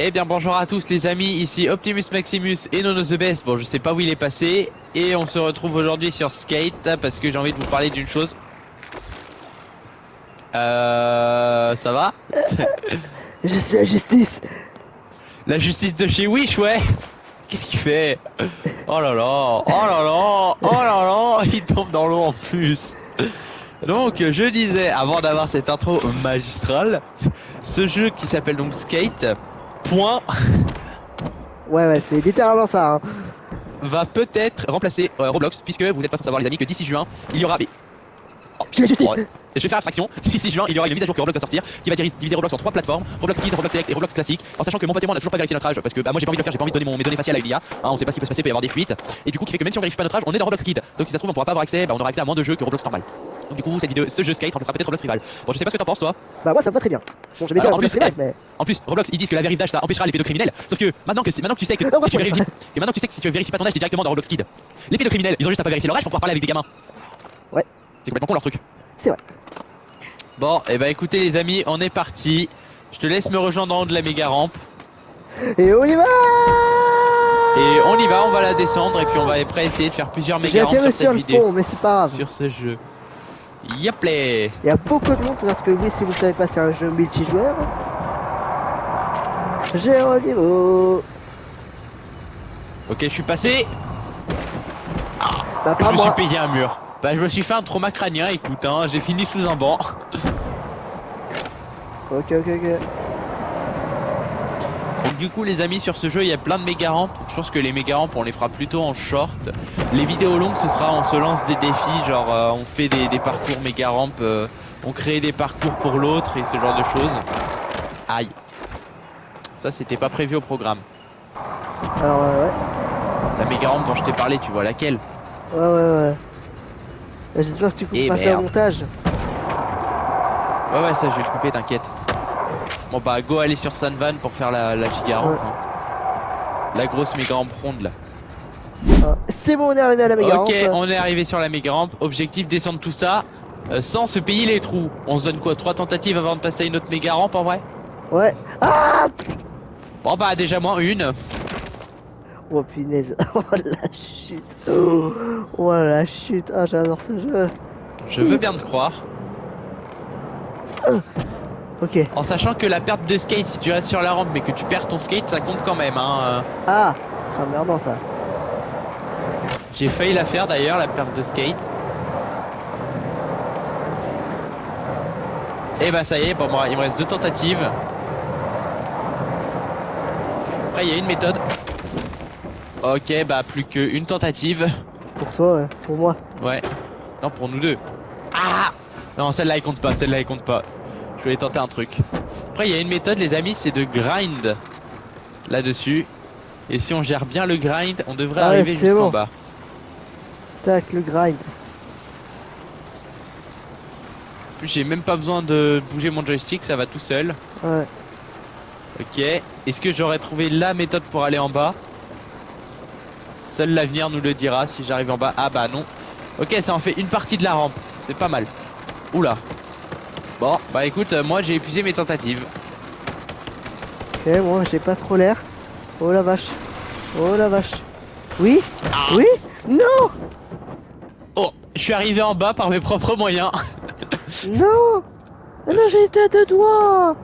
Eh bien bonjour à tous les amis, ici Optimus Maximus et Nono the Best. Bon je sais pas où il est passé et on se retrouve aujourd'hui sur Skate parce que j'ai envie de vous parler d'une chose. Ça va? Je suis la justice. La justice de chez Wish, ouais. Qu'est-ce qu'il fait? Oh là là, oh là là, oh là là, il tombe dans l'eau en plus. Donc je disais, avant d'avoir cette intro magistrale, ce jeu qui s'appelle donc Skate, point, Ouais, c'est littéralement ça. Hein. va peut-être remplacer Roblox, puisque vous êtes pas sans savoir les amis que d'ici juin, il y aura... Je suis la justice. Bon, je vais faire abstraction. D'ici juin, il y aura une mise à jour que Roblox va sortir qui va diviser Roblox en 3 plateformes, Roblox Kids, Roblox Select et Roblox classique. En sachant que mon pote et moi on a toujours pas vérifié notre âge parce que moi j'ai pas envie de le faire, j'ai pas envie de donner mes données faciales à une IA. On sait pas ce qui peut se passer, il peut y avoir des fuites. Et du coup, qui fait que même si on vérifie pas notre âge, on est dans Roblox Kids. Donc si ça se trouve, on pourra pas avoir accès, on aura accès à moins de jeux que Roblox normal. Donc du coup, ce jeu Skate remplacera peut-être Roblox Rival. Bon, je sais pas ce que t'en penses toi. Bah, moi ça me va très bien. Bon, je vais dire En un peu plus, mais. en plus, Roblox ils disent que la vérif d'âge ça empêchera les pédocriminels. Sauf que maintenant que tu sais que si tu vérifies, que si tu vérifies pas ton âge, t'es directement dans Roblox Kids. Les pédocriminels, ils ont juste à pas vérifier leur âge pour pouvoir parler avec des gamins. Ouais. C'est complètement con leur truc. C'est vrai. Bon, et bah écoutez les amis, on est parti. Je te laisse me rejoindre en haut de la méga rampe. Et on y va. Et on y va, on va la descendre et puis on va après essayer de faire plusieurs J'ai méga rampes atterri sur sur cette le vidéo. pont, mais c'est pas grave. Sur ce jeu. Yaplay. Il y a beaucoup de monde parce que oui, si vous savez pas, c'est un jeu multijoueur. J'ai un niveau. Ok, je suis passé. Bah, Je pas me suis moi. payé un mur. Bah je me suis fait un trauma crânien, écoute, hein, j'ai fini sous un banc. Ok. Donc du coup les amis sur ce jeu il y a plein de méga rampes. Je pense que les méga rampes on les fera plutôt en short. Les vidéos longues ce sera on se lance des défis, genre on fait des parcours méga rampes, on crée des parcours pour l'autre et ce genre de choses. Aïe. Ça c'était pas prévu au programme. Alors, ouais. La méga rampe dont je t'ai parlé, tu vois laquelle? Ouais. J'espère que tu Eh couperas ça au merde. montage. Ouais ça je vais le couper, t'inquiète. Bon bah go aller sur Sanvan pour faire la giga rampe. Ouais. Hein. La grosse méga rampe ronde là. Ah, c'est bon, on est arrivé à la méga Ok, rampe. on est arrivé sur la méga rampe. Objectif descendre tout ça sans se payer les trous. On se donne quoi, 3 tentatives avant de passer à une autre méga rampe en vrai? Ouais. Ah. Bon bah déjà moins une. Oh punaise, oh la chute. Oh la chute, ah j'adore ce jeu. Je veux bien te croire. Ok. En sachant que la perte de skate, si tu restes sur la rampe mais que tu perds ton skate, ça compte quand même. Hein. Ah, c'est emmerdant ça. J'ai failli la faire d'ailleurs, la perte de skate. Et bah ça y est, bon moi il me reste 2 tentatives. Après il y a une méthode. Ok, bah plus qu'une tentative. Pour toi, ouais. Pour moi. Ouais. Non, pour nous deux. Ah! Non, celle-là, elle compte pas. Celle-là, elle compte pas. Je vais tenter un truc. Après, il y a une méthode, les amis, c'est de grind là-dessus. Et si on gère bien le grind, on devrait arriver c'est jusqu'en bon. bas. Tac, le grind. En plus, j'ai même pas besoin de bouger mon joystick, ça va tout seul. Ouais. Ok. Est-ce que j'aurais trouvé la méthode pour aller en bas? Seul l'avenir nous le dira si j'arrive en bas. Ah bah non. Ok, ça en fait une partie de la rampe. C'est pas mal. Oula. Bon, bah écoute, moi j'ai épuisé mes tentatives. Ok, moi j'ai pas trop l'air. Oh la vache. Oh la vache. Oui? Ah. Oui? Non! Oh, je suis arrivé en bas par mes propres moyens. Non! Ah non, j'ai été à 2 doigts!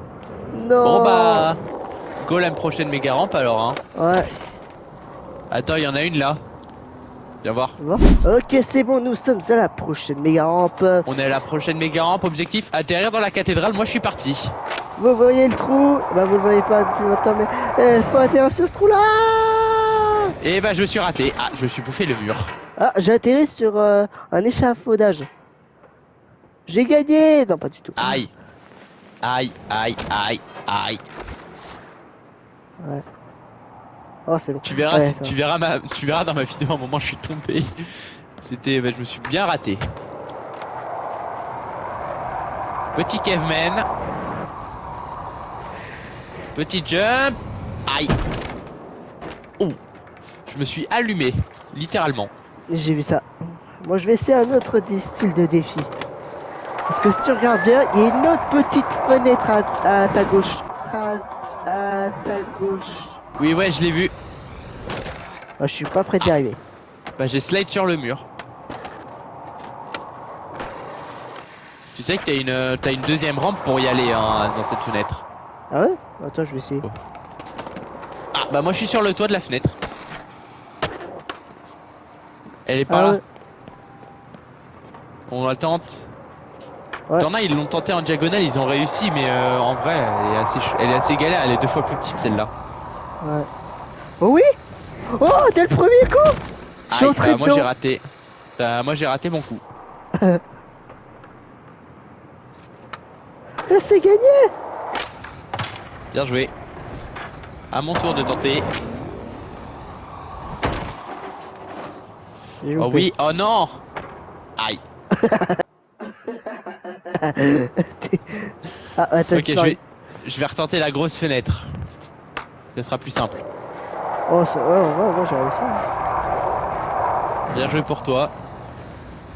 Non! Bon bah, go la prochaine méga rampe alors hein. Ouais. Attends, il y en a une là. Viens voir. Bon. Ok, c'est bon, nous sommes à la prochaine méga rampe. On est à la prochaine méga rampe. Objectif, atterrir dans la cathédrale. Moi je suis parti. Vous voyez le trou? Bah vous le voyez pas depuis longtemps, mais faut atterrir sur ce trou là! Et bah je suis raté. Ah, je me suis bouffé le mur. Ah, j'ai atterri sur un échafaudage. J'ai gagné! Non, pas du tout. Aïe. Aïe, aïe, aïe, aïe. Ouais. Oh, c'est bon. Tu verras, Ouais, tu verras dans ma vidéo un moment où je suis tombé. C'était, bah, je me suis bien raté. Petit caveman. Petit jump. Aïe. Oh. Je me suis allumé, littéralement. j'ai vu ça. Moi, je vais essayer un autre style de défi. Parce que si tu regardes bien, il y a une autre petite fenêtre à ta gauche. À ta gauche. Oui, ouais, je l'ai vu. Je suis pas prêt d'y arriver. Bah, j'ai slide sur le mur. Tu sais que t'as une deuxième rampe pour y aller hein, dans cette fenêtre. Ah ouais? Attends, je vais essayer. Oh. Ah, bah, moi je suis sur le toit de la fenêtre. Elle est par là. Ouais. On la tente. Ouais. T'en as, ils l'ont tenté en diagonale, ils ont réussi, mais en vrai, elle est assez galère, elle est 2 fois plus petite celle-là. Ouais. Oh oui? Oh, dès le premier coup! Je suis Aïe, entré bah, moi j'ai dedans. raté. Moi j'ai raté mon coup. Là, c'est gagné! Bien joué. À mon tour de tenter. J'ai Oh loupé. oui, oh non. Aïe. Ah, attends, Ok, je vais retenter la grosse fenêtre. Ce sera plus simple. Oh, ouais, moi j'ai réussi. Bien joué pour toi.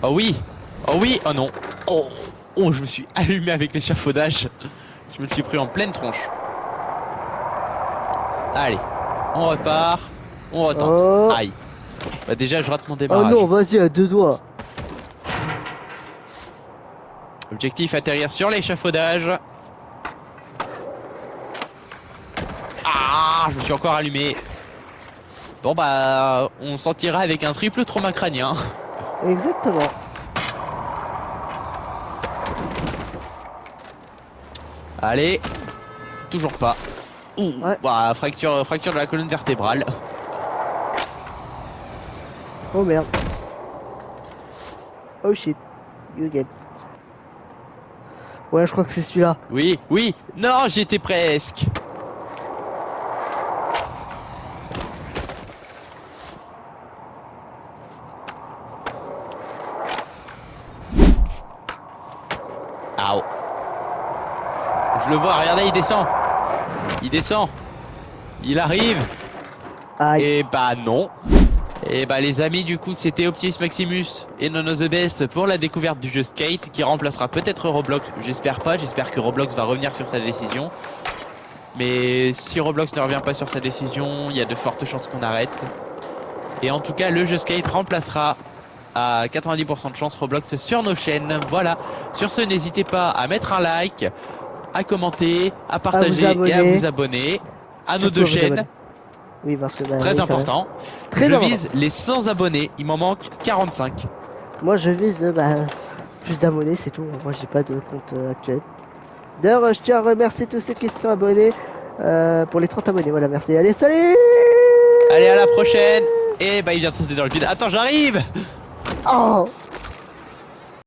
Oh oui. Oh oui, oh non. Oh, oh, je me suis allumé avec l'échafaudage. Je me suis pris en pleine tronche. Allez, on repart. On retente. Oh. Aïe. Bah déjà, je rate mon Oh démarrage. non, vas-y, à 2 doigts. Objectif, atterrir sur l'échafaudage. Ah, je me suis encore allumé. Bon bah, on s'en tirera avec un triple trauma crânien. Exactement. Allez, toujours pas. Ouh, Ouais. bah, fracture de la colonne vertébrale. Oh merde. Oh shit. You get. Ouais, je crois que c'est celui-là. Oui, oui, non, j'y étais presque. Aouh. Je le vois, regardez, il descend. Il descend. Il arrive. Aïe. Et bah non. Et bah les amis, du coup c'était Optimus Maximus et Nono the Best pour la découverte du jeu Skate qui remplacera peut-être Roblox. J'espère pas, j'espère que Roblox va revenir sur sa décision. Mais si Roblox ne revient pas sur sa décision, il y a de fortes chances qu'on arrête. Et en tout cas le jeu Skate remplacera à 90% de chance Roblox sur nos chaînes. Voilà, sur ce n'hésitez pas à mettre un like, à commenter, à partager et à vous abonner à nos deux chaînes. Oui, parce que bah, Très oui, important. Très Je important. vise les 100 abonnés, il m'en manque 45. Moi je vise plus d'abonnés, c'est tout. Moi j'ai pas de compte actuel. D'ailleurs, je tiens à remercier tous ceux qui se sont abonnés pour les 30 abonnés. Voilà, merci. Allez, salut! Allez, à la prochaine. Et bah il vient de sauter dans le vide. Attends, j'arrive. Oh!